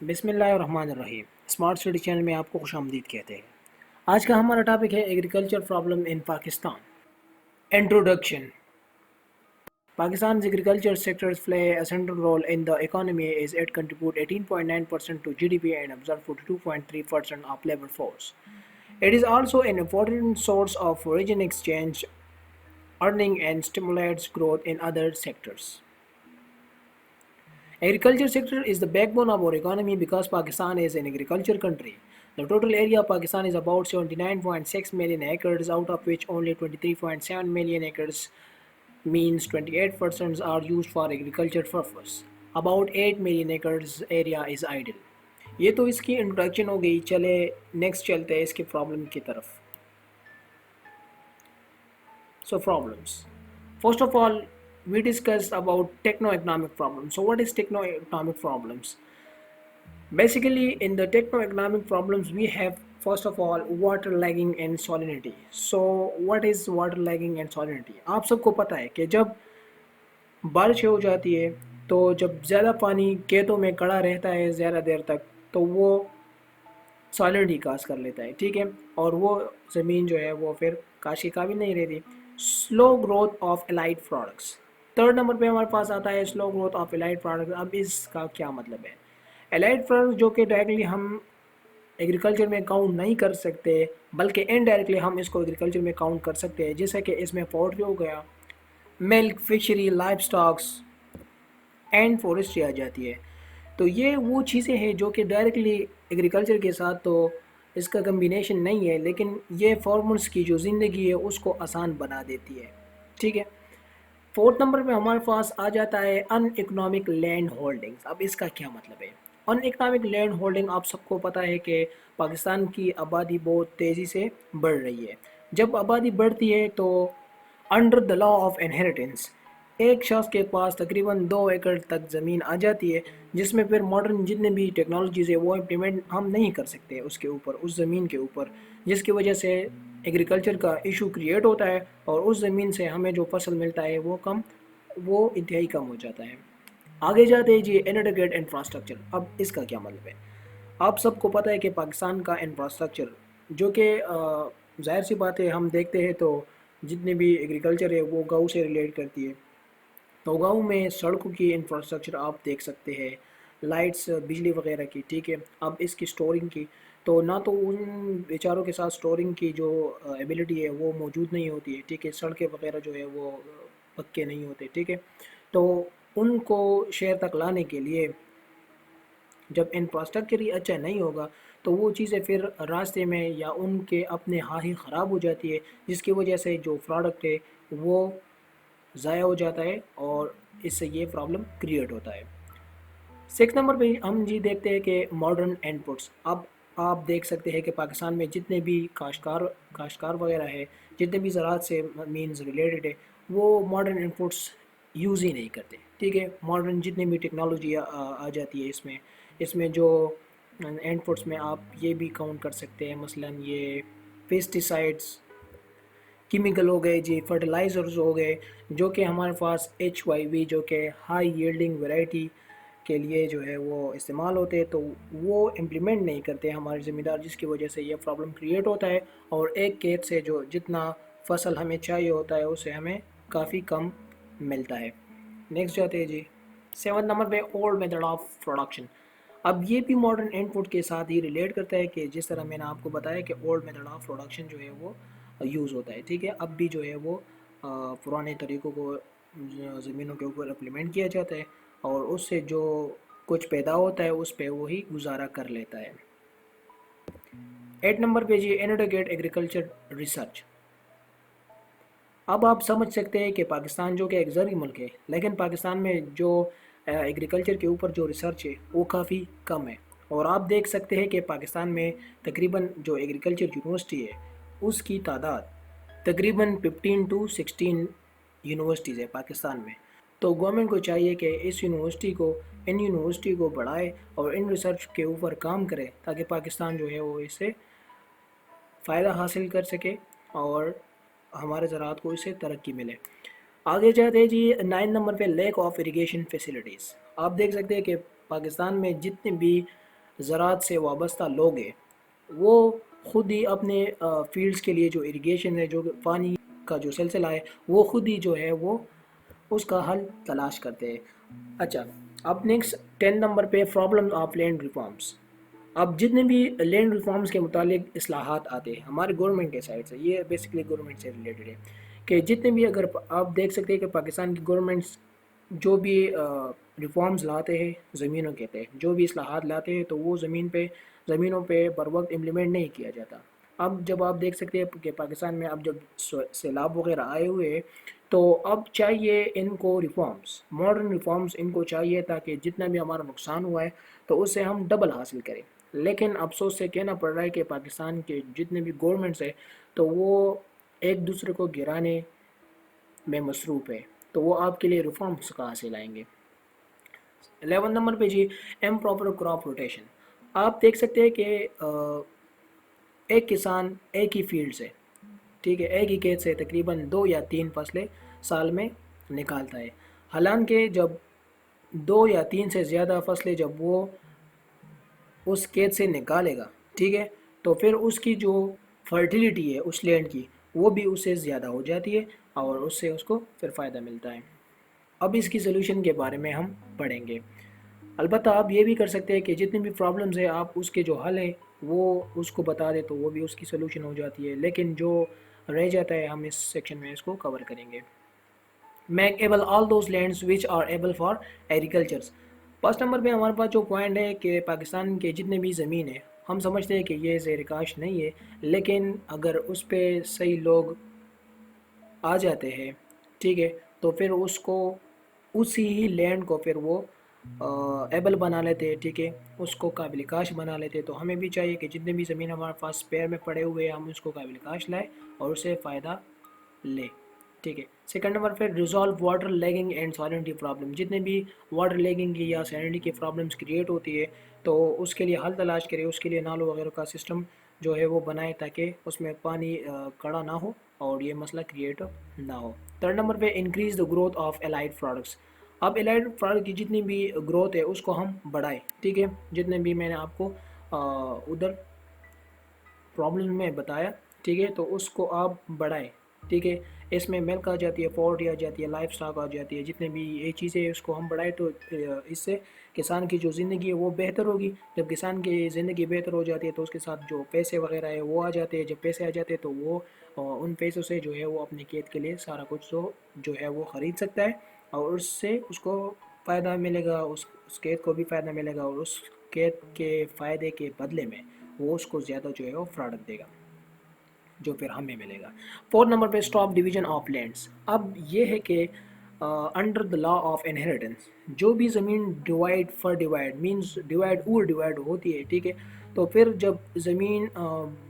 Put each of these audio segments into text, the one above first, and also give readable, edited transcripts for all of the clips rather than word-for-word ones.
بسم اللہ الرحمن الرحیم اسمارٹ سٹی چینل میں آپ کو خوش آمدید کہتے ہیں۔ آج کا ہمارا ٹاپک ہے agriculture problem in Pakistan. Introduction. Pakistan's agriculture sectors play a central role in the economy as it contributes 18.9% to GDP and absorbs 42.3% of labor force. It is also an important source of foreign exchange, earning and stimulates growth in other sectors. Agriculture sector is the backbone of our economy because Pakistan is an agriculture country. The total area of Pakistan is about 79.6 million acres, out of which only 23.7 million acres means 28% are used for agriculture purpose. About 8 million acres area is idle. یہ تو اس کی introduction ہو گئی، چلے next چلتے ہیں اس کے problem کی طرف۔ So problems. First of all, we discussed about techno-economic problems. So what is techno-economic problems? Basically, in the techno-economic problems, we have first of all water lagging and salinity. So what is water lagging and salinity? آپ سب کو پتہ ہے کہ جب بارش ہو جاتی ہے تو جب زیادہ پانی کھیتوں میں کڑا رہتا ہے زیادہ دیر تک تو وہ سالنٹی کاز کر لیتا ہے، ٹھیک ہے، اور وہ زمین جو ہے وہ پھر کاشت کے قابل نہیں رہتی۔ Slow growth of allied products, third number پہ ہمارے پاس آتا ہے slow growth of allied products. اب اس کا کیا مطلب ہے؟ الائٹ پروڈکٹس جو کہ ڈائریکٹلی ہم ایگریکلچر میں کاؤنٹ نہیں کر سکتے بلکہ انڈائریکٹلی ہم اس کو ایگریکلچر میں کاؤنٹ کر سکتے ہیں، جیسے کہ اس میں پولٹری ہو گیا، ملک، فشری، لائف سٹاکس اینڈ فورسٹری آ جاتی ہے۔ تو یہ وہ چیزیں ہیں جو کہ ڈائریکٹلی ایگریکلچر کے ساتھ تو اس کا کمبینیشن نہیں ہے، لیکن یہ فارمرز کی جو زندگی ہے اس کو آسان بنا دیتی ہے، ٹھیک ہے۔ فورتھ نمبر پہ ہمارے پاس آ جاتا ہے ان اکنامک لینڈ ہولڈنگز۔ اب اس کا کیا مطلب ہے؟ ان اکنامک لینڈ ہولڈنگ آپ سب کو پتہ ہے کہ پاکستان کی آبادی بہت تیزی سے بڑھ رہی ہے۔ جب آبادی بڑھتی ہے تو under the law of inheritance ایک شخص کے پاس تقریباً 2 ایکڑ تک زمین آ جاتی ہے، جس میں پھر ماڈرن جتنے بھی ٹیکنالوجیز ہے وہ امپلیمنٹ ہم نہیں کر سکتے اس کے اوپر، اس زمین کے اوپر، جس کی وجہ سے ایگریکلچر کا ایشو کریٹ ہوتا ہے اور اس زمین سے ہمیں جو فصل ملتا ہے وہ انتہائی کم ہو جاتا ہے۔ آگے جاتے ہیں جی انٹیگریٹڈ انفراسٹرکچر۔ اب اس کا کیا مطلب ہے؟ آپ سب کو پتہ ہے کہ پاکستان کا انفراسٹرکچر جو کہ ظاہر سی بات ہے، ہم دیکھتے ہیں تو جتنے بھی ایگریکلچر ہے وہ گاؤں سے ریلیٹ کرتی ہے، تو گاؤں میں سڑکوں کی انفراسٹرکچر آپ دیکھ سکتے ہیں، لائٹس، بجلی وغیرہ کی، ٹھیک ہے۔ اب اس کی سٹورنگ کی تو نہ تو ان بیچاروں کے ساتھ سٹورنگ کی جو ایبیلٹی ہے وہ موجود نہیں ہوتی ہے، ٹھیک ہے، سڑکیں وغیرہ جو ہے وہ پکے نہیں ہوتے، ٹھیک ہے۔ تو ان کو شہر تک لانے کے لیے جب انفراسٹرکچر ہی اچھا نہیں ہوگا تو وہ چیزیں پھر راستے میں یا ان کے اپنے ہاں ہی خراب ہو جاتی ہے، جس کی وجہ سے جو پروڈکٹ ہے وہ ضائع ہو جاتا ہے اور اس سے یہ پرابلم کریٹ ہوتا ہے۔ 6 نمبر پہ ہم جی دیکھتے ہیں کہ ماڈرن ان پٹس۔ اب آپ دیکھ سکتے ہیں کہ پاکستان میں جتنے بھی کاشتکار وغیرہ ہے، جتنے بھی زراعت سے مینز ریلیٹڈ ہے، وہ ماڈرن ان پٹس یوز ہی نہیں کرتے، ٹھیک ہے۔ ماڈرن جتنے بھی ٹیکنالوجی آ جاتی ہے اس میں جو ان پٹس میں آپ یہ بھی کاؤنٹ کر سکتے ہیں، مثلا یہ پیسٹیسائڈس، کیمیکل ہو گئے جی، فرٹیلائزرز ہو گئے، جو کہ ہمارے پاس HYV جو کہ ہائی ییلڈنگ ویرائٹی کے لیے جو ہے وہ استعمال ہوتے ہیں، تو وہ امپلیمنٹ نہیں کرتے ہمارے ذمہ دار، جس کی وجہ سے یہ پرابلم کریٹ ہوتا ہے اور ایک کھیت سے جو جتنا فصل ہمیں چاہیے ہوتا ہے اسے ہمیں کافی کم ملتا ہے۔ نیکسٹ جاتے ہیں جی 7 نمبر پہ اولڈ میتھڈ آف پروڈکشن۔ اب یہ بھی ماڈرن ان پٹ کے ساتھ ہی ریلیٹ کرتا ہے کہ جس طرح میں نے آپ کو بتایا کہ اولڈ میتھڈ آف پروڈکشن جو ہے وہ یوز ہوتا ہے، ٹھیک ہے۔ اب بھی جو ہے وہ پرانے طریقوں کو زمینوں کے اوپر امپلیمنٹ کیا جاتا ہے اور اس سے جو کچھ پیدا ہوتا ہے اس پہ وہی گزارا کر لیتا ہے۔ 8 نمبر پہ جی انٹیگریٹڈ ایگریکلچر ریسرچ۔ اب آپ سمجھ سکتے ہیں کہ پاکستان جو کہ ایک زرعی ملک ہے، لیکن پاکستان میں جو ایگریکلچر کے اوپر جو ریسرچ ہے وہ کافی کم ہے، اور آپ دیکھ سکتے ہیں کہ پاکستان میں تقریباً جو ایگریکلچر یونیورسٹی ہے اس کی تعداد تقریباً 15 to 16 یونیورسٹیز ہے پاکستان میں۔ تو گورنمنٹ کو چاہیے کہ ان یونیورسٹی کو بڑھائے اور ان ریسرچ کے اوپر کام کرے تاکہ پاکستان جو ہے وہ اس سے فائدہ حاصل کر سکے اور ہمارے زراعت کو اس سے ترقی ملے۔ آگے جاتے ہیں جی 9 نمبر پہ لیک آف اریگیشن فیسلٹیز۔ آپ دیکھ سکتے ہیں کہ پاکستان میں جتنے بھی زراعت سے وابستہ لوگ ہیں وہ خود ہی اپنے فیلڈز کے لیے جو اریگیشن ہے، جو پانی کا جو سلسلہ ہے، وہ خود ہی جو ہے وہ اس کا حل تلاش کرتے ہیں۔ اچھا، اب نیکسٹ 10 نمبر پہ پرابلم آف لینڈ ریفارمس۔ اب جتنے بھی لینڈ ریفارمس کے متعلق اصلاحات آتے ہیں ہمارے گورنمنٹ کے سائڈ سے، یہ بیسکلی گورنمنٹ سے ریلیٹڈ ہے کہ جتنے بھی، اگر آپ دیکھ سکتے ہیں کہ پاکستان کی گورنمنٹس جو بھی ریفارمز لاتے ہیں زمینوں کے تحت، جو بھی اصلاحات لاتے ہیں تو وہ زمینوں پہ بر وقت امپلیمنٹ نہیں کیا جاتا۔ اب جب آپ دیکھ سکتے ہیں کہ پاکستان میں اب جب سیلاب وغیرہ آئے ہوئے ہیں تو اب چاہیے ان کو ریفارمز، ماڈرن ریفارمز ان کو چاہیے تاکہ جتنا بھی ہمارا نقصان ہوا ہے تو اس سے ہم ڈبل حاصل کریں۔ لیکن افسوس سے کہنا پڑ رہا ہے کہ پاکستان کے جتنے بھی گورنمنٹس ہیں تو وہ ایک دوسرے کو گرانے میں مصروف ہے، تو وہ آپ کے لیے ریفارمز کہاں سے لائیں گے؟ 11 نمبر پہ جی، امپراپر کراپ روٹیشن۔ آپ دیکھ سکتے ہیں کہ ایک کسان ایک ہی فیلڈ سے، ٹھیک ہے، ایک ہی کھیت سے تقریباً 2 یا 3 فصلیں سال میں نکالتا ہے، حالانکہ جب 2 یا 3 سے زیادہ فصلیں جب وہ اس کھیت سے نکالے گا، ٹھیک ہے، تو پھر اس کی جو فرٹیلیٹی ہے اس لینڈ کی وہ بھی اس سے زیادہ ہو جاتی ہے اور اس سے اس کو پھر فائدہ ملتا ہے۔ اب اس کی سلوشن کے بارے میں ہم پڑھیں گے۔ البتہ آپ یہ بھی کر سکتے ہیں کہ جتنی بھی پرابلمز ہیں آپ اس کے جو حل ہیں وہ اس کو بتا دیں تو وہ بھی اس کی سلوشن ہو جاتی ہے، لیکن جو رہ جاتا ہے ہم اس سیکشن میں اس کو کور کریں گے۔ Make able all those lands which are able for agricultures. First number پہ ہمارے پاس جو پوائنٹ ہے کہ پاکستان کے جتنے بھی زمین ہے ہم سمجھتے ہیں کہ یہ زیر کاشت نہیں ہے، لیکن اگر اس پہ صحیح لوگ آ جاتے ہیں، ٹھیک ہے، تو پھر اس کو اسی ہی لینڈ کو پھر وہ ایبل بنا لیتے ہیں، ٹھیک ہے، اس کو قابل کاشت بنا لیتے ہیں۔ تو ہمیں بھی چاہیے کہ جتنے بھی زمین ہمارے پاس پیر میں پڑے ہوئے ہیں ہم اس کو قابل کاشت لائیں اور اسے فائدہ لیں، ٹھیک ہے۔ سیکنڈ نمبر پہ resolve water logging and salinity problem. جتنے بھی واٹر لیگنگ کی یا سالینٹی کی پرابلمس کریٹ ہوتی ہے تو اس کے لیے حل تلاش کرے، اس کے لیے نالوں وغیرہ کا سسٹم جو ہے وہ بنائے تاکہ اس میں پانی کڑا نہ ہو اور یہ مسئلہ کریٹ نہ ہو۔ تھرڈ نمبر پہ increase the growth of allied products. اب الائڈ پروڈکٹ کی جتنی بھی گروتھ ہے اس کو ہم بڑھائیں، ٹھیک ہے، جتنے بھی میں نے آپ کو ادھر پرابلم میں بتایا، ٹھیک ہے، تو اس کو آپ بڑھائیں، ٹھیک ہے، اس میں ملک آ جاتی ہے، پولٹری آ جاتی ہے، لائف سٹاک آ جاتی ہے، جتنے بھی یہ چیزیں اس کو ہم بڑھائیں تو اس سے کسان کی جو زندگی ہے وہ بہتر ہوگی۔ جب کسان کی زندگی بہتر ہو جاتی ہے تو اس کے ساتھ جو پیسے وغیرہ ہے وہ آ جاتے ہیں، جب پیسے آ جاتے ہیں تو وہ ان پیسوں سے جو ہے وہ اپنے کھیت کے لیے سارا کچھ جو ہے وہ خرید سکتا ہے اور اس سے اس کو فائدہ ملے گا، اس کھیت کو بھی فائدہ ملے گا اور اس کھیت کے فائدے کے بدلے میں وہ اس کو زیادہ جو ہے وہ پروڈکٹ دے گا جو پھر ہمیں ملے گا۔ فورتھ نمبر پہ اسٹاپ ڈویژن آف لینڈس۔ اب یہ ہے کہ under the law of inheritance جو بھی زمین divide for divide means divide اور ڈیوائڈ ہوتی ہے، ٹھیک ہے، تو پھر جب زمین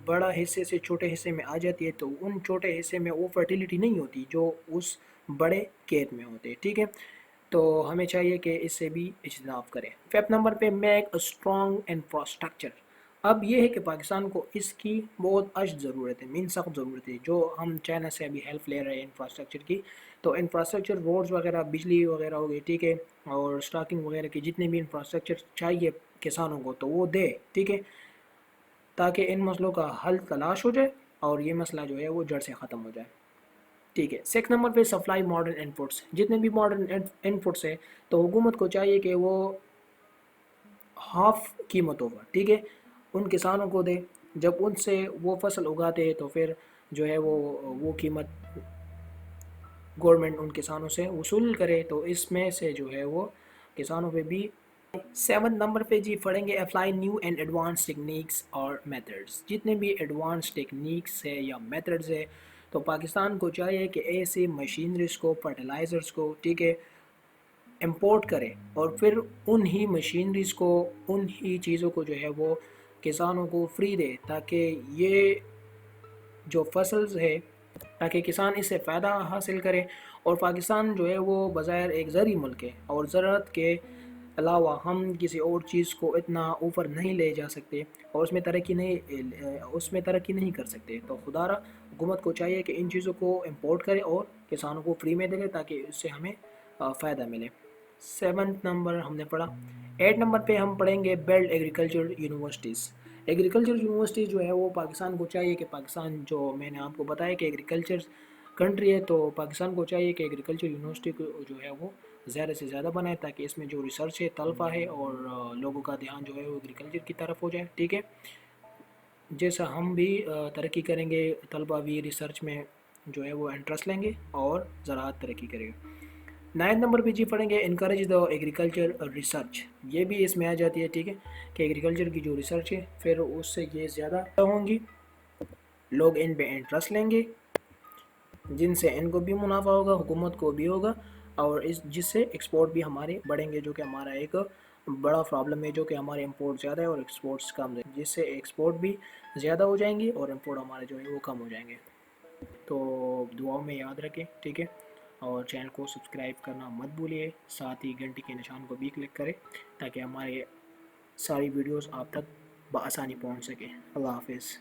بڑا حصے سے چھوٹے حصے میں آ جاتی ہے تو ان چھوٹے حصے میں وہ فرٹیلیٹی نہیں ہوتی جو اس بڑے کھیت میں ہوتے، ٹھیک ہے، تو ہمیں چاہیے کہ اس سے بھی اجتناب کریں۔ ففتھ نمبر پہ میک اے اسٹرانگ انفراسٹرکچر۔ اب یہ ہے کہ پاکستان کو اس کی بہت اشد ضرورت ہے، مین سخت ضرورت ہے، جو ہم چائنا سے ابھی ہیلپ لے رہے ہیں انفراسٹرکچر کی، تو انفراسٹرکچر روڈز وغیرہ، بجلی وغیرہ ہو گئی، ٹھیک ہے، اور اسٹاکنگ وغیرہ کی جتنے بھی انفراسٹرکچر چاہیے کسانوں کو تو وہ دے، ٹھیک ہے، تاکہ ان مسئلوں کا حل تلاش ہو جائے اور یہ مسئلہ جو ہے وہ جڑ سے ختم ہو جائے، ٹھیک ہے۔ سیکنڈ نمبر پہ سپلائی ماڈرن انپوٹس۔ جتنے بھی ماڈرن انپوٹس ہیں تو حکومت کو چاہیے کہ وہ ہاف قیمتوں پر، ٹھیک ہے، ان کسانوں کو دے، جب ان سے وہ فصل اگاتے ہیں تو پھر جو ہے وہ قیمت گورنمنٹ ان کسانوں سے وصول کرے، تو اس میں سے جو ہے وہ کسانوں پہ بھی۔ سیون نمبر پہ جی پڑھیں گے apply new and advance techniques اور میتھڈز۔ جتنے بھی ایڈوانس ٹیکنیکس ہے یا میتھڈز ہے تو پاکستان کو چاہیے کہ ایسی مشینریز کو، فرٹیلائزرز کو، ٹھیک ہے، امپورٹ کرے اور پھر ان ہی مشینریز کو، ان ہی چیزوں کو جو ہے وہ کسانوں کو فری دے تاکہ یہ جو فصلز ہے تاکہ کسان اس سے فائدہ حاصل کرے۔ اور پاکستان جو ہے وہ بظاہر ایک زرعی ملک ہے اور زراعت کے علاوہ ہم کسی اور چیز کو اتنا اوپر نہیں لے جا سکتے اور اس میں ترقی نہیں کر سکتے، تو خدا را حکومت کو چاہیے کہ ان چیزوں کو امپورٹ کرے اور کسانوں کو فری میں دے تاکہ اس سے ہمیں فائدہ ملے۔ 7 نمبر ہم نے پڑھا. 8 نمبر پہ ہم پڑھیں گے بیلڈ ایگریکلچر یونیورسٹیز. ایگریکلچر یونیورسٹیز جو ہے وہ پاکستان کو چاہیے کہ پاکستان جو میں نے آپ کو بتایا کہ ایگریکلچر کنٹری ہے، تو پاکستان کو چاہیے کہ ایگریکلچر یونیورسٹی کو جو ہے وہ زیادہ سے زیادہ بنائے، تاکہ اس میں جو ریسرچ ہے طلبہ ہے اور لوگوں کا دھیان جو ہے وہ ایگریکلچر کی طرف ہو جائے. ٹھیک ہے، جیسا ہم بھی ترقی کریں گے، طلبہ بھی ریسرچ میں جو ہے وہ انٹرسٹ لیں گے اور زراعت ترقی کرے گا. 9 نمبر پہ جی پڑھیں گے انکریج دا ایگریکلچر ریسرچ. یہ بھی اس میں آ جاتی ہے. ٹھیک ہے، کہ ایگریکلچر کی جو ریسرچ ہے پھر اس سے یہ زیادہ ہوں گی، لوگ ان پہ انٹرسٹ لیں گے، جن سے ان کو بھی منافع ہوگا، حکومت کو بھی ہوگا، اور جس سے ایکسپورٹ بھی ہمارے بڑھیں گے، جو کہ ہمارا ایک بڑا پرابلم ہے، جو کہ ہمارے امپورٹ زیادہ ہے اور ایکسپورٹس کم ہے، جس سے ایکسپورٹ بھی زیادہ ہو جائیں گے اور امپورٹ ہمارے جو ہے وہ کم ہو جائیں گے. تو دعاؤں میں یاد رکھیں. ٹھیک ہے، اور چینل کو سبسکرائب کرنا مت بھولیے، ساتھ ہی گھنٹی کے نشان کو بھی کلک کریں تاکہ ہمارے ساری ویڈیوز آپ تک بآسانی پہنچ سکیں. اللہ حافظ.